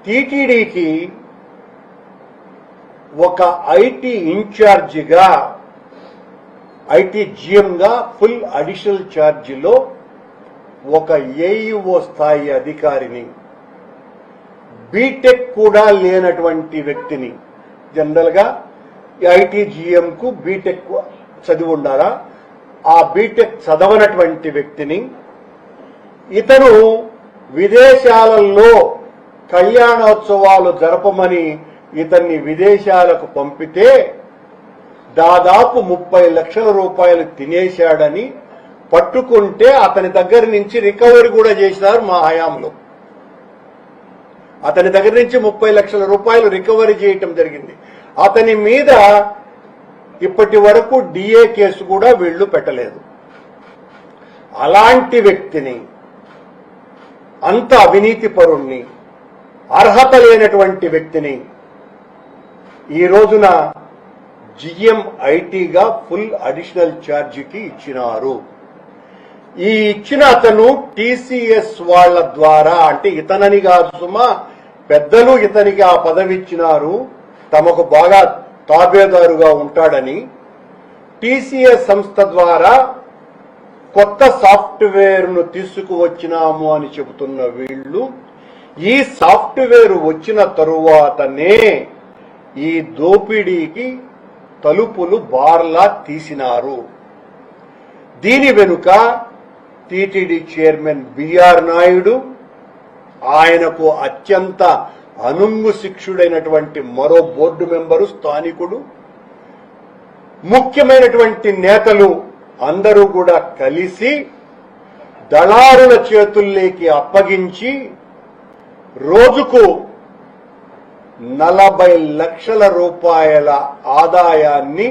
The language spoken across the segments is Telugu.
టీటీడీకి ఒక ఐటీ ఇన్ఛార్జిగా, ఐటీ జీఎంగా ఫుల్ అడిషనల్ ఛార్జీలో ఒక ఏఈఓ స్థాయి అధికారిని, బీటెక్ కూడా లేనటువంటి వ్యక్తిని, జనరల్ గా ఐటీ జీఎం కు బీటెక్ చదివి ఉండాలా, ఆ బీటెక్ చదవనటువంటి వ్యక్తిని, ఇతను విదేశాలలో కళ్యాణోత్సవాలు జరపమని ఇతన్ని విదేశాలకు పంపితే దాదాపు 30 లక్షల రూపాయలు తినేశాడని పట్టుకుంటే అతని దగ్గర నుంచి రికవరీ కూడా చేసినారు మా హయాంలో. అతని దగ్గర నుంచి 30 లక్షల రూపాయలు రికవరీ చేయటం జరిగింది. అతని మీద ఇప్పటి వరకు డిఏ కేసు కూడా వీళ్లు పెట్టలేదు. అలాంటి వ్యక్తిని, అంత అవినీతి పరుణ్ణి, అర్హత లేనటువంటి వ్యక్తిని ఈ రోజున జిఎం ఐటీగా ఫుల్ అడిషనల్ ఛార్జీకి ఇచ్చినారు. ఈ ఇచ్చిన అతను టీసీఎస్ వాళ్ల ద్వారా, అంటే ఇతనని కాదు సుమా, పెద్దలు ఇతనికి ఆ పదవి ఇచ్చినారు, తమకు బాగా తాబేదారుగా ఉంటాడని. టీసీఎస్ సంస్థ ద్వారా కొత్త సాఫ్ట్వేర్ ను తీసుకువచ్చినాము అని చెబుతున్న వీళ్లు ఈ సాఫ్ట్వేర్ వచ్చిన తరువాతనే ఈ దోపిడీకి తలుపులు బార్లా తీసినారు. దీని వెనుక టీటీడీ చైర్మన్ బిఆర్ నాయుడు, ఆయనకు అత్యంత అనుంగు శిక్షుడైనటువంటి మరో బోర్డు మెంబరు స్థానికుడు, ముఖ్యమైనటువంటి నేతలు అందరూ కూడా కలిసి దళారుల చేతుల్లోకి అప్పగించి రోజుకు 40 లక్షల రూపాయల ఆదాయాన్ని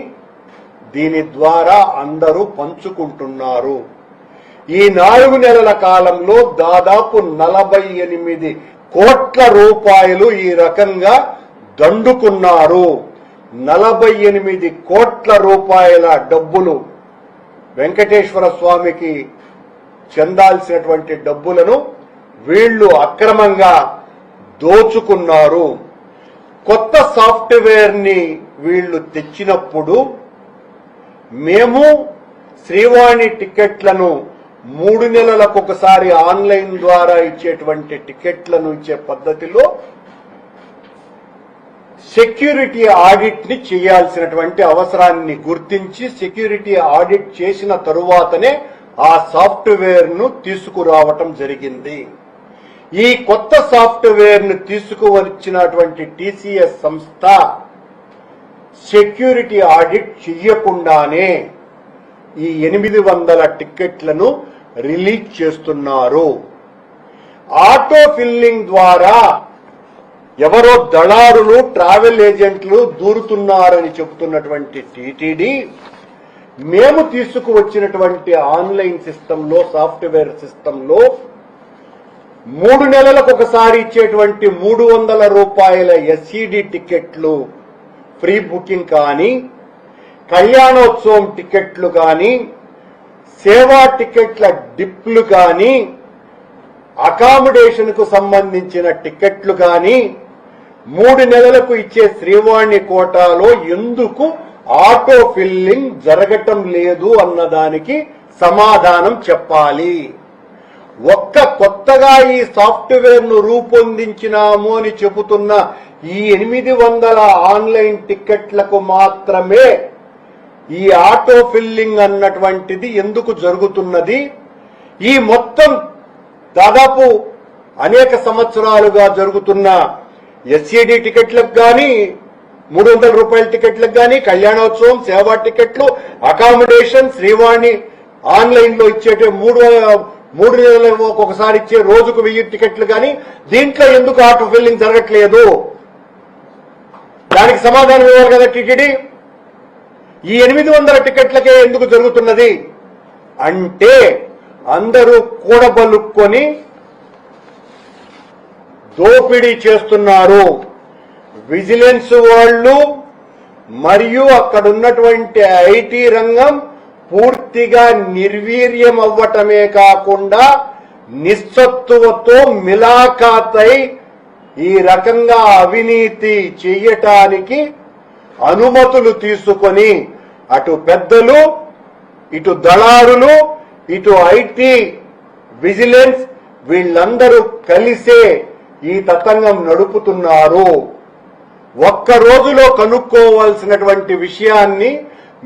దీని ద్వారా అందరూ పంచుకుంటున్నారు. ఈ 4 నెలల కాలంలో దాదాపు 48 కోట్ల రూపాయలు ఈ రకంగా దండుకున్నారు. 48 కోట్ల రూపాయల డబ్బులు, వెంకటేశ్వర స్వామికి చెందాల్సినటువంటి డబ్బులను వీళ్లు అక్రమంగా దోచుకున్నారు. కొత్త సాఫ్ట్వేర్ ని వీళ్లు తెచ్చినప్పుడు మేము శ్రీవాణి టికెట్లను 3 నెలలకు ఒకసారి ఆన్లైన్ ద్వారా ఇచ్చేటువంటి టికెట్లను ఇచ్చే పద్ధతిలో సెక్యూరిటీ ఆడిట్ ని చేయాల్సినటువంటి అవసరాన్ని గుర్తించి సెక్యూరిటీ ఆడిట్ చేసిన తరువాతనే ఆ సాఫ్ట్వేర్ ను తీసుకురావటం జరిగింది. ఈ కొత్త సాఫ్ట్వేర్ ను తీసుకువచ్చినటువంటి టీసీఎస్ సంస్థ సెక్యూరిటీ ఆడిట్ చెయ్యకుండానే ఈ 800 టికెట్లను రిలీజ్ చేస్తున్నారు. ఆటో ఫిల్లింగ్ ద్వారా ఎవరో దళారులు, ట్రావెల్ ఏజెంట్లు దూరుతున్నారని చెబుతున్నటువంటి టీటీడీ మేము తీసుకువచ్చినటువంటి ఆన్లైన్ సిస్టంలో, సాఫ్ట్వేర్ సిస్టంలో 3 నెలలకు ఒకసారి ఇచ్చేటువంటి 300 రూపాయల ఎస్ఈడి టికెట్లు ఫ్రీ బుకింగ్ కానీ, కళ్యాణోత్సవం టికెట్లు కానీ, సేవా టికెట్ల డిప్లు కానీ, అకామిడేషన్ కు సంబంధించిన టికెట్లు కానీ 3 నెలలకు ఇచ్చే శ్రీవాణి కోటాలో ఎందుకు ఆటో ఫిల్లింగ్ జరగటం లేదు అన్నదానికి సమాధానం చెప్పాలి. కొత్తగా ఈ సాఫ్ట్వేర్ ను రూపొందించినాము అని చెబుతున్న ఈ 800 ఆన్లైన్ టికెట్లకు మాత్రమే ఈ ఆటో ఫిల్లింగ్ అన్నటువంటిది ఎందుకు జరుగుతున్నది? ఈ మొత్తం దాదాపు అనేక సంవత్సరాలుగా జరుగుతున్న ఎస్ఈడి టికెట్లకు కానీ, 300 రూపాయల టికెట్లకు కానీ, కళ్యాణోత్సవం, సేవా టికెట్లు, అకామిడేషన్, శ్రీవాణి ఆన్లైన్ లో ఇచ్చే 3 నెలలకు ఒకసారి ఇచ్చే రోజుకు 1000 టికెట్లు కానీ, దీంట్లో ఎందుకు ఆటో ఫిల్లింగ్ జరగట్లేదు? దానికి సమాధానం ఇవ్వాలి కదా టీటీడీ. ఈ 800 టికెట్లకే ఎందుకు జరుగుతున్నది అంటే అందరూ కూడబలుక్కొని దోపిడీ చేస్తున్నారు. విజిలెన్స్ వాళ్ళు మరియు అక్కడున్నటువంటి ఐటీ రంగం పూర్తిగా నిర్వీర్యం అవ్వటమే కాకుండా నిస్సత్తువతో మిలాఖాతై ఈ రకంగా అవినీతి చెయ్యటానికి అనుమతులు తీసుకొని అటు పెద్దలు, ఇటు దళారులు, ఇటు ఐటీ విజిలెన్స్ వీళ్ళందరూ కలిసే ఈ తతంగం నడుపుతున్నారు. ఒక్క రోజులో కనుక్కోవాల్సినటువంటి విషయాన్ని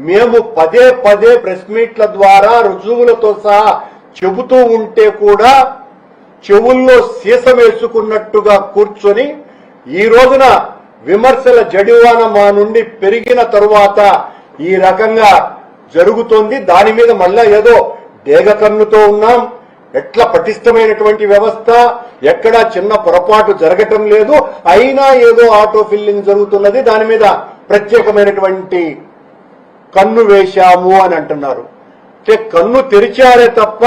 మేము పదే పదే ప్రెస్ మీట్ల ద్వారా రుజువులతో సహా చెబుతూ ఉంటే కూడా చెవుల్లో సీసం వేసుకున్నట్టుగా కూర్చొని ఈ రోజున విమర్శల జడివాన మా నుండి పెరిగిన తరువాత ఈ రకంగా జరుగుతోంది. దాని మీద మళ్ళా ఏదో డేగకన్నుతో ఉన్నాం. ఎట్లా పటిష్టమైనటువంటి వ్యవస్థ, ఎక్కడా చిన్న పొరపాటు జరగటం లేదు, అయినా ఏదో ఆటో ఫిల్లింగ్ జరుగుతున్నది, దాని మీద ప్రత్యేకమైనటువంటి కన్ను వేశాము అని అంటున్నారు. అంటే కన్ను తెరిచారే తప్ప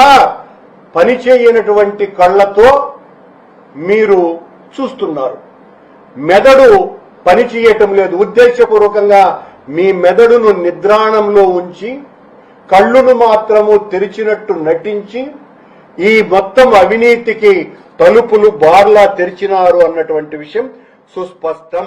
పని చేయనటువంటి కళ్లతో మీరు చూస్తున్నారు. మెదడు పని చేయటం లేదు. ఉద్దేశపూర్వకంగా మీ మెదడును నిద్రాణంలో ఉంచి కళ్ళును మాత్రము తెరిచినట్టు నటించి ఈ మొత్తం అవినీతికి తలుపులు బార్లా తెరిచినారు అన్నటువంటి విషయం సుస్పష్టం.